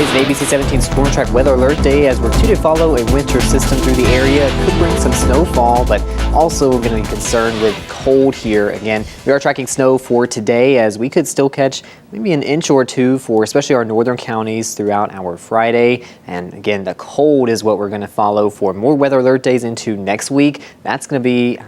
It is an ABC 17 Storm Track weather alert day as we're to follow a winter system through the area. It could bring some snowfall, but also we're going to be concerned with cold here. Again, we are tracking snow for today as we could still catch maybe an inch or two for especially our northern counties throughout our Friday. And again, the cold is what we're going to follow for more weather alert days into next week. That's going to be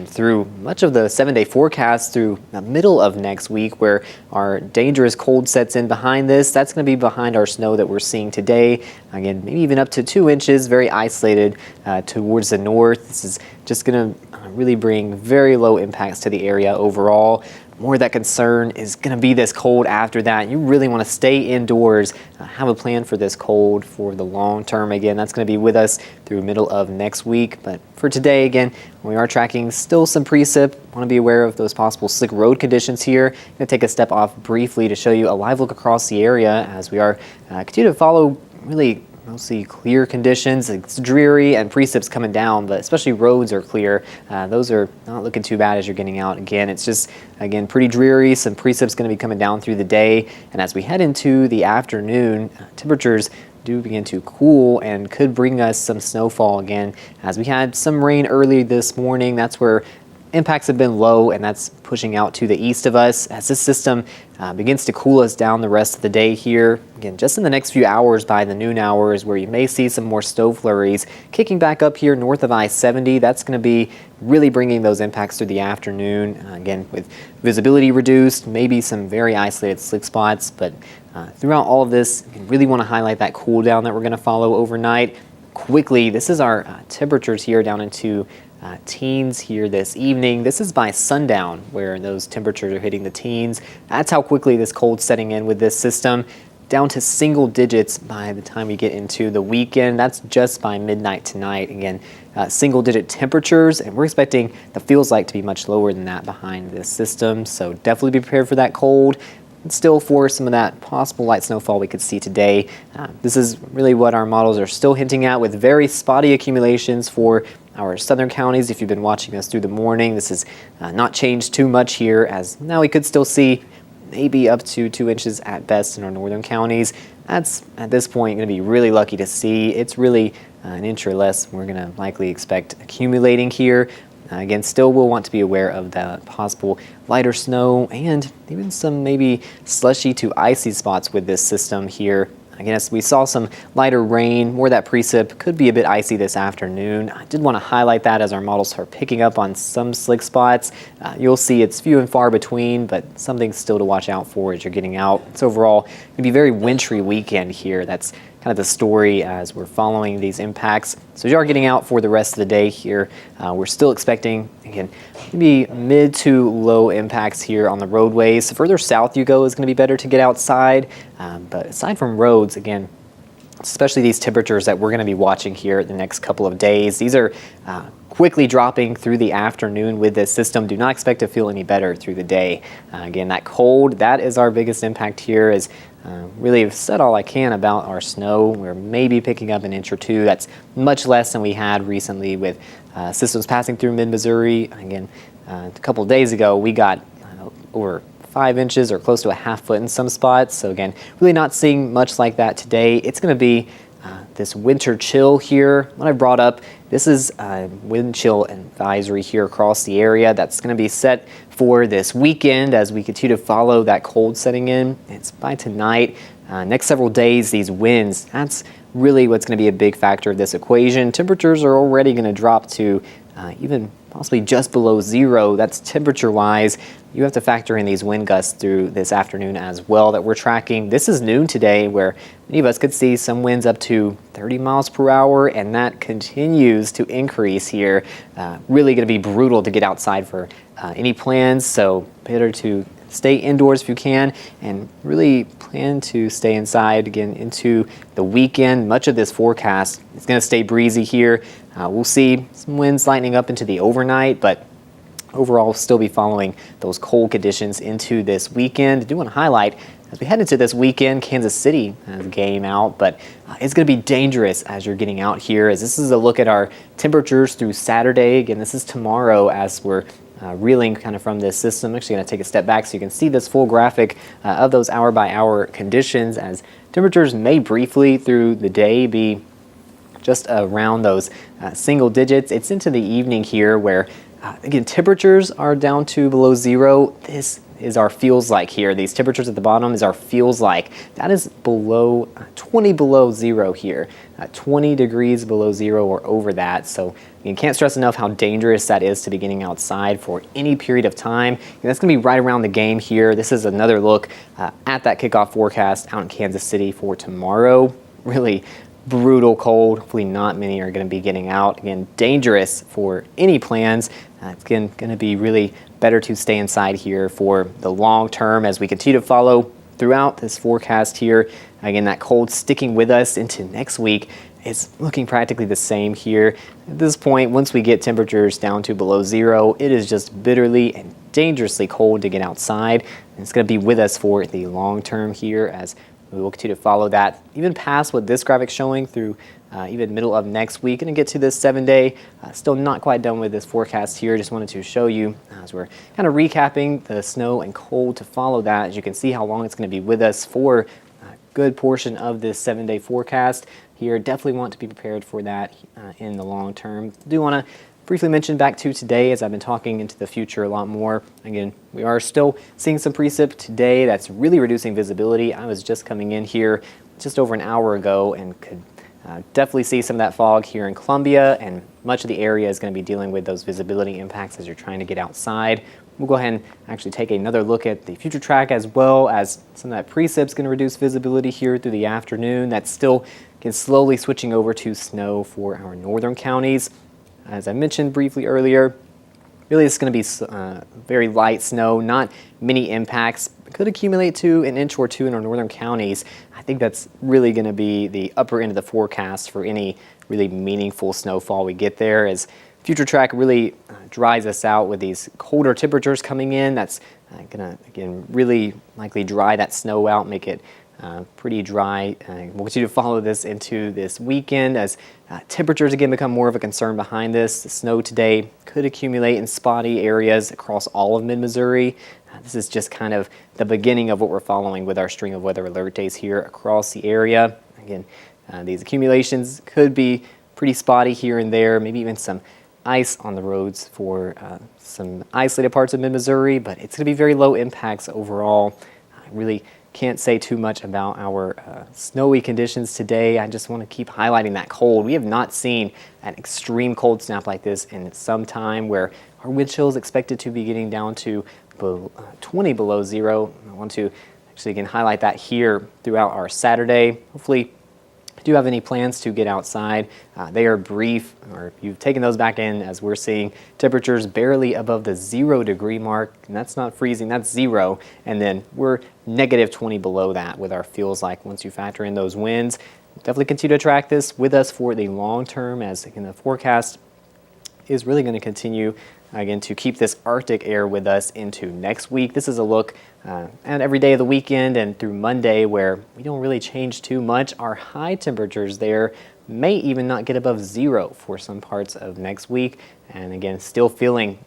through much of the 7-day forecast through the middle of next week, where our dangerous cold sets in behind this. That's going to be behind our snow that we're seeing today. Again, maybe even up to 2 inches, very isolated towards the north. This is just going to really bring very low impacts to the area overall. More of that concern is going to be this cold after that. You really want to stay indoors, have a plan for this cold for the long term. Again, that's going to be with us through middle of next week. But for today, again, we are tracking still some precip. Want to be aware of those possible slick road conditions here. I'm going to take a step off briefly to show you a live look across the area as we are continue to follow really mostly clear conditions. It's dreary and precip's coming down, but especially roads are clear. Those are not looking too bad as you're getting out. Again, it's just, again, pretty dreary. Some precip's going to be coming down through the day. And as we head into the afternoon, temperatures do begin to cool and could bring us some snowfall again. As we had some rain early this morning, that's where impacts have been low, and that's pushing out to the east of us as this system begins to cool us down the rest of the day here. Again, just in the next few hours by the noon hours where you may see some more snow flurries kicking back up here north of I-70. That's going to be really bringing those impacts through the afternoon. Again, with visibility reduced, maybe some very isolated slick spots, but throughout all of this, you really want to highlight that cool down that we're going to follow overnight. Quickly, this is our temperatures here down into teens here this evening. This is by sundown where those temperatures are hitting the teens. That's how quickly this cold's setting in with this system. Down to single digits by the time we get into the weekend. That's just by midnight tonight. Again, single digit temperatures, and we're expecting the feels like to be much lower than that behind this system. So definitely be prepared for that cold. Still for some of that possible light snowfall we could see today. This is really what our models are still hinting at, with very spotty accumulations for our southern counties. If you've been watching us through the morning, this has not changed too much here, as now we could still see maybe up to 2 inches at best in our northern counties. That's at this point going to be really lucky to see. It's really an inch or less we're going to likely expect accumulating here. Again, still will want to be aware of the possible lighter snow and even some maybe slushy to icy spots with this system here. I guess we saw some lighter rain, more of that precip, could be a bit icy this afternoon. I did want to highlight that as our models are picking up on some slick spots. You'll see it's few and far between, but something still to watch out for as you're getting out. It's overall going to be a very wintry weekend here. That's kind of the story as we're following these impacts. So as you are getting out for the rest of the day here, we're still expecting, again, maybe mid to low impacts here on the roadways. The further south you go is going to be better to get outside. But aside from roads, again, especially these temperatures that we're going to be watching here the next couple of days, these are quickly dropping through the afternoon with this system. Do not expect to feel any better through the day. Again, that cold, that is our biggest impact here. Is really have said all I can about our snow. We're maybe picking up an inch or two. That's much less than we had recently with systems passing through mid-Missouri. Again, a couple of days ago, we got over 5 inches or close to a half foot in some spots. So again, really not seeing much like that today. It's going to be this winter chill here. What I brought up, this is wind chill advisory here across the area. That's going to be set for this weekend as we continue to follow that cold setting in. It's by tonight. Next several days, these winds, that's really what's going to be a big factor of this equation. Temperatures are already going to drop to even possibly just below zero. That's temperature-wise. You have to factor in these wind gusts through this afternoon as well that we're tracking. This is noon today, where many of us could see some winds up to 30 miles per hour, and that continues to increase here. Really going to be brutal to get outside for any plans, so better to stay indoors if you can, and really plan to stay inside again into the weekend. Much of this forecast is going to stay breezy here. We'll see some winds lightening up into the overnight, but overall we'll still be following those cold conditions into this weekend. I do want to highlight, as we head into this weekend, Kansas City has a game out, but it's going to be dangerous as you're getting out here, as this is a look at our temperatures through Saturday. Again, this is tomorrow as we're reeling kind of from this system. I'm actually going to take a step back so you can see this full graphic of those hour-by-hour conditions, as temperatures may briefly through the day be just around those single digits. It's into the evening here where, again, temperatures are down to below zero. This is our feels like here. These temperatures at the bottom is our feels like. That is below 20 below zero here, 20 degrees below zero or over that. So you can't stress enough how dangerous that is to be getting outside for any period of time. And that's going to be right around the game here. This is another look at that kickoff forecast out in Kansas City for tomorrow. Really brutal cold. Hopefully not many are going to be getting out. Again, dangerous for any plans. It's going to be really better to stay inside here for the long term as we continue to follow throughout this forecast here. Again, that cold sticking with us into next week is looking practically the same here. At this point, once we get temperatures down to below zero, it is just bitterly and dangerously cold to get outside. And it's going to be with us for the long term here as we will continue to follow that even past what this graphic's showing through even middle of next week. Going to get to this 7-day. Still not quite done with this forecast here. Just wanted to show you as we're kind of recapping the snow and cold to follow that. As you can see how long it's going to be with us for a good portion of this 7-day forecast here. Definitely want to be prepared for that in the long term. Do want to briefly mention back to today, as I've been talking into the future a lot more. Again, we are still seeing some precip today that's really reducing visibility. I was just coming in here just over an hour ago and could definitely see some of that fog here in Columbia, and much of the area is going to be dealing with those visibility impacts as you're trying to get outside. We'll go ahead and actually take another look at the future track, as well as some of that precip's going to reduce visibility here through the afternoon. That's still slowly switching over to snow for our northern counties. As I mentioned briefly earlier, really it's going to be very light snow, not many impacts. Could accumulate to an inch or two in our northern counties. I think that's really going to be the upper end of the forecast for any really meaningful snowfall we get there, as future track really dries us out with these colder temperatures coming in. That's going to, again, really likely dry that snow out, make it pretty dry. We'll continue to follow this into this weekend as temperatures again become more of a concern behind this. The snow today could accumulate in spotty areas across all of mid-Missouri. This is just kind of the beginning of what we're following with our string of weather alert days here across the area. Again, these accumulations could be pretty spotty here and there, maybe even some ice on the roads for some isolated parts of mid-Missouri, but it's going to be very low impacts overall. I really can't say too much about our snowy conditions today. I just want to keep highlighting that cold. We have not seen an extreme cold snap like this in some time, where our wind chill is expected to be getting down to 20 below zero. I want to actually again highlight that here throughout our Saturday. Hopefully, if you do have any plans to get outside, they are brief, or if you've taken those back in, as we're seeing temperatures barely above the 0 degree mark, and that's not freezing, that's zero, and then we're negative 20 below that with our feels like once you factor in those winds. Definitely continue to track this with us for the long term, as again the forecast is really going to continue again to keep this Arctic air with us into next week. This is a look at every day of the weekend and through Monday, where we don't really change too much. Our high temperatures there may even not get above zero for some parts of next week, and again still feeling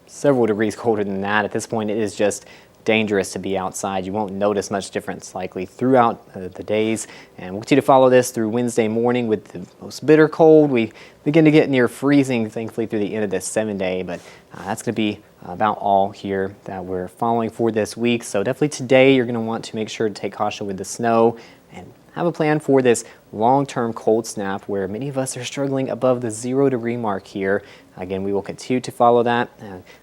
several degrees colder than that. At this point, it is just dangerous to be outside. You won't notice much difference likely throughout the days, and we'll continue to follow this through Wednesday morning with the most bitter cold. We begin to get near freezing, thankfully, through the end of this 7-day, but that's going to be about all here that we're following for this week. So definitely today you're going to want to make sure to take caution with the snow and have a plan for this long-term cold snap, where many of us are struggling above the 0 degree mark here. Again, we will continue to follow that.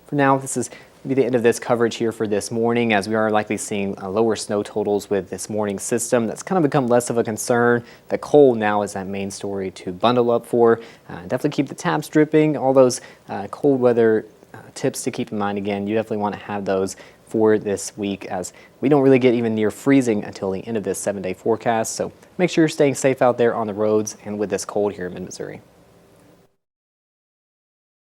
For now, this is be the end of this coverage here for this morning, as we are likely seeing lower snow totals with this morning's system. That's kind of become less of a concern. The cold now is that main story to bundle up for. Definitely keep the taps dripping. All those cold weather tips to keep in mind. Again, you definitely want to have those for this week, as we don't really get even near freezing until the end of this 7-day forecast. So make sure you're staying safe out there on the roads and with this cold here in mid-Missouri.